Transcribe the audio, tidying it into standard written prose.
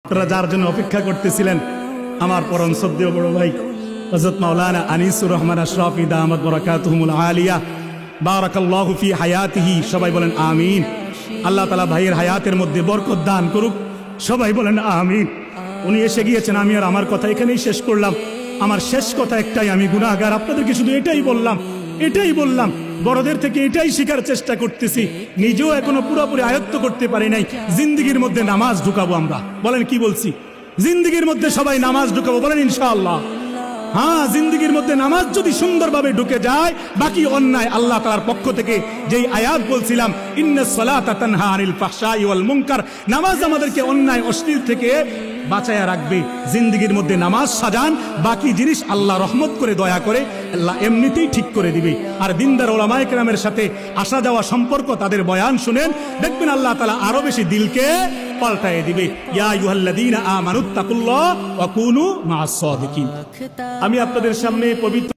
আপনারা যার জন্য অপেক্ষা করতেছিলেন আমার পরম শ্রদ্ধেয় বড় ভাই হযরত মাওলানা আনিসুর রহমান আশরাফি দামাত বারাকাতুহুমুল আলিয়া বারাকাল্লাহু ফি হায়াতিহি। সবাই বলেন আমিন। আল্লাহ তাআলা ভাইয়ের হায়াতের মধ্যে বরকত দান করুক। সবাই বলেন আমিন। উনি এসে গিয়েছেন, আমি আর আমার কথা এখানেই শেষ করলাম। আমার শেষ কথা একটাই, আমি গুনাহগার। আপনাদেরকে শুধু এটাই বললাম, বড়দের থেকে এটাই শেখার চেষ্টা করতেছি। নিজেও এখনো পুরোপুরি আয়ত্ত করতে পারি নাই। জিন্দেগির মধ্যে নামাজ ঢুকাবো আমরা। বলেন কি বলছি? জিন্দেগির মধ্যে সবাই নামাজ ঢুকাবো। বলেন ইনশাআল্লাহ। হ্যাঁ, জিন্দেগির মধ্যে নামাজ যদি সুন্দরভাবে ঢুকে যায়, বাকি অন্যায় আল্লাহ তাআলার পক্ষ থেকে যেই আয়াত বলছিলাম, ইন্নাস সালাতা তানহা আনিল ফাহশাই ওয়াল মুনকার, নামাজ আমাদেরকে অন্যায় অশ্লীল থেকে বাঁচায়া রাখবে। জিন্দেগির মধ্যে নামাজ সাজান, বাকি জিনিস আল্লাহ রহমত করে দয়া করে আল্লাহ এমনিতেই ঠিক করে দিবে। আর দিনদার ওলামায়ে কেরামের সাথে আসা যাওয়া সম্পর্ক, তাদের বয়ান শুনেন, দেখবেন আল্লাহ তাআলা আরো বেশি দিলকে পাল্টায় দিবে। ইয়া আইয়ুহাল্লাযীনা আমানুত্তাকুল্লাহ ওয়া কুনু মাআস সাদিকিন। আমি আপনাদের সামনে পবিত্র